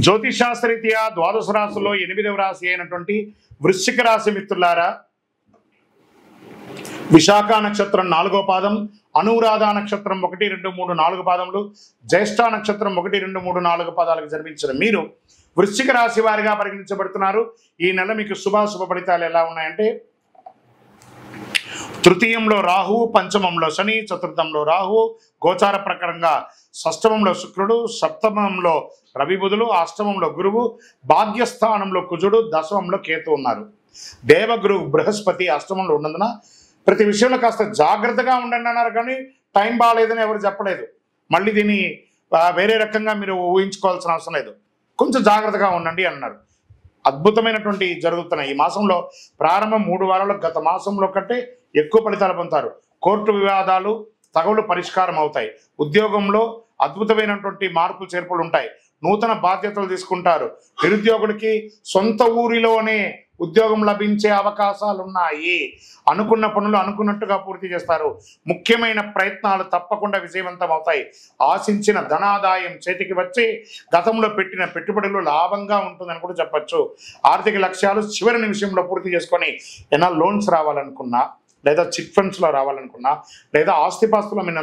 జ్యోతిషాస్త్రరీత్యా ద్వాదశ రాశుల్లో 8వ రాశి అయినటువంటి వృశ్చిక రాశి మిత్రులారా, విశాఖ నక్షత్రం 4వ పాదం, అనురాధ నక్షత్రం 1, 2, 3, 4 పాదములు, జ్యేష్ఠ నక్షత్రం 1, 2, 3, 4 పాదాలకు జన్మించిన మీరు వృశ్చిక రాశి వారిగా పరిగణించబడుతున్నారు. ఈ నెల మీకు శుభాశుభ ఫలితాలు ఎలా ఉన్నాయంటే, తృతీయంలో రాహువు, పంచమంలో శని, చతుర్థంలో రాహువు, గోచార ప్రకారంగా షష్టమంలో శుక్రుడు, సప్తమంలో రవి బుధులు, అష్టమంలో గురువు, భాగ్యస్థానంలో కుజుడు, దశమంలో కేతు ఉన్నారు. దేవగురు బృహస్పతి అష్టమంలో ఉన్నందున ప్రతి విషయంలో కాస్త జాగ్రత్తగా ఉండండి అన్నారు, కానీ టైం బాగాలేదని ఎవరు చెప్పలేదు. మళ్ళీ దీన్ని వేరే రకంగా మీరు ఊహించుకోవాల్సిన అవసరం లేదు, కొంచెం జాగ్రత్తగా ఉండండి అన్నారు. అద్భుతమైనటువంటి జరుగుతున్నాయి. ఈ మాసంలో ప్రారంభం 3 వారాలు గత మాసంలో కంటే ఎక్కువ ఫలితాలు పొందుతారు. కోర్టు వివాదాలు తగవులు పరిష్కారం అవుతాయి. ఉద్యోగంలో అద్భుతమైనటువంటి మార్పులు చేర్పులు ఉంటాయి. నూతన బాధ్యతలు తీసుకుంటారు. నిరుద్యోగులకి సొంత ఊరిలోనే ఉద్యోగం లభించే అవకాశాలు ఉన్నాయి. అనుకున్న పనులు అనుకున్నట్టుగా పూర్తి చేస్తారు. ముఖ్యమైన ప్రయత్నాలు తప్పకుండా విజయవంతం అవుతాయి. ఆశించిన ధనాదాయం చేతికి వచ్చి గతంలో పెట్టిన పెట్టుబడులు లాభంగా ఉంటుందని కూడా చెప్పచ్చు. ఆర్థిక లక్ష్యాలు చివరి నిమిషంలో పూర్తి చేసుకొని ఏమైనా లోన్స్ రావాలనుకున్నా, లేదా చిట్ ఫండ్స్లో రావాలనుకున్నా, లేదా ఆస్తిపాస్తుల మీద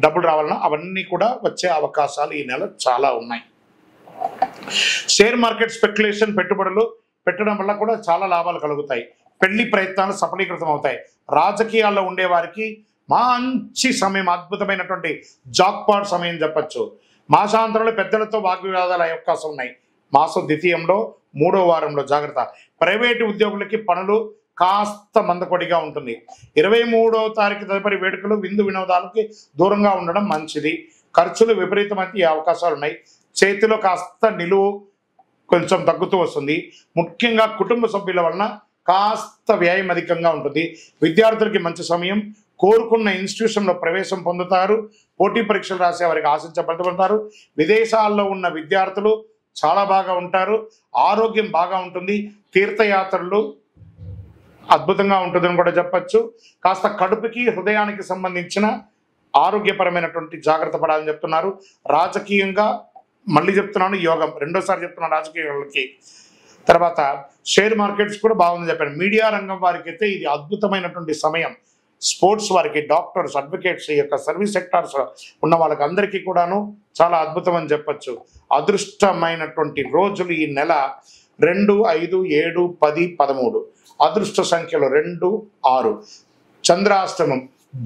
డబ్బులు రావాలన్నా అవన్నీ కూడా వచ్చే అవకాశాలు ఈ నెల చాలా ఉన్నాయి. షేర్ మార్కెట్ స్పెక్యులేషన్ పెట్టుబడులు పెట్టడం వల్ల కూడా చాలా లాభాలు కలుగుతాయి. పెళ్లి ప్రయత్నాలు సఫలీకృతం అవుతాయి. రాజకీయాల్లో ఉండేవారికి మంచి సమయం, అద్భుతమైనటువంటి జాక్పాట్ సమయం చెప్పచ్చు. మాసాంతరంలో పెద్దలతో వాగ్వివాదాలు అయ్యే అవకాశం ఉన్నాయి. మాసం ద్వితీయంలో 3వ వారంలో జాగ్రత్త. ప్రైవేటు ఉద్యోగులకి పనులు కాస్త మందకొడిగా ఉంటుంది. 23వ తారీఖు తదుపరి వేడుకలు, విందు వినోదాలకి దూరంగా ఉండడం మంచిది. ఖర్చులు విపరీతమైన అవకాశాలు ఉన్నాయి. చేతిలో కాస్త నిలువు కొంచెం తగ్గుతూ వస్తుంది. ముఖ్యంగా కుటుంబ సభ్యుల వలన కాస్త వ్యయం అధికంగా ఉంటుంది. విద్యార్థులకి మంచి సమయం. కోరుకున్న ఇన్స్టిట్యూషన్లో ప్రవేశం పొందుతారు. పోటీ పరీక్షలు రాసే వారికి ఆశించబడతారు. విదేశాల్లో ఉన్న విద్యార్థులు చాలా బాగా ఉంటారు. ఆరోగ్యం బాగా ఉంటుంది. తీర్థయాత్రలు అద్భుతంగా ఉంటుందని కూడా చెప్పచ్చు. కాస్త కడుపుకి హృదయానికి సంబంధించిన ఆరోగ్యపరమైనటువంటి జాగ్రత్త పడాలని చెప్తున్నారు. రాజకీయంగా మళ్ళీ చెప్తున్నాను, యోగం రెండోసారి చెప్తున్నాను రాజకీయాలకి. తర్వాత షేర్ మార్కెట్స్ కూడా బాగుందని చెప్పాను. మీడియా రంగం వారికి అయితే ఇది అద్భుతమైనటువంటి సమయం. స్పోర్ట్స్ వారికి, డాక్టర్స్, అడ్వకేట్స్, ఈ యొక్క సర్వీస్ సెక్టార్స్ ఉన్న వాళ్ళకి అందరికీ కూడాను చాలా అద్భుతం అని చెప్పచ్చు. అదృష్టమైనటువంటి రోజులు ఈ నెల 2, 5, 7, 10, 13. అదృష్ట సంఖ్యలు 2, 6. చంద్రాష్టమం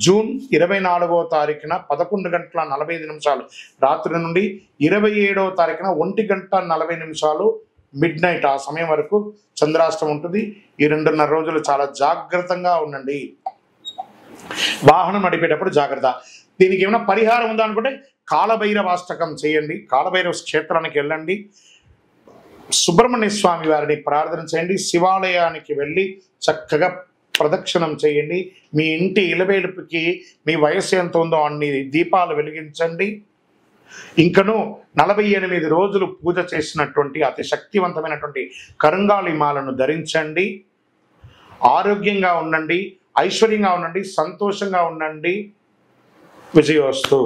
జూన్ 24వ తారీఖున 11:45 రాత్రి నుండి 27వ తారీఖున 1:40 మిడ్-నైట్ ఆ సమయం వరకు చంద్రాష్టమం ఉంటుంది. ఈ 2.5 రోజులు చాలా జాగ్రత్తగా ఉండండి. వాహనం నడిపేటప్పుడు జాగ్రత్త. దీనికి ఏమైనా పరిహారం ఉందా అనుకుంటే కాలభైరవాష్టకం చేయండి. కాలభైరవ క్షేత్రానికి వెళ్ళండి. సుబ్రహ్మణ్య స్వామి వారిని ప్రార్థన చేయండి. శివాలయానికి వెళ్ళి చక్కగా ప్రదక్షిణం చేయండి. మీ ఇంటి ఇలవేలుపుకి మీ వయస్సు ఎంత ఉందో అన్ని దీపాలు వెలిగించండి. ఇంకను 48 రోజులు పూజ చేసినటువంటి అతి శక్తివంతమైనటువంటి కరుంగాళి మాలను ధరించండి. ఆరోగ్యంగా ఉండండి, ఐశ్వర్యంగా ఉండండి, సంతోషంగా ఉండండి. విజయోస్తు.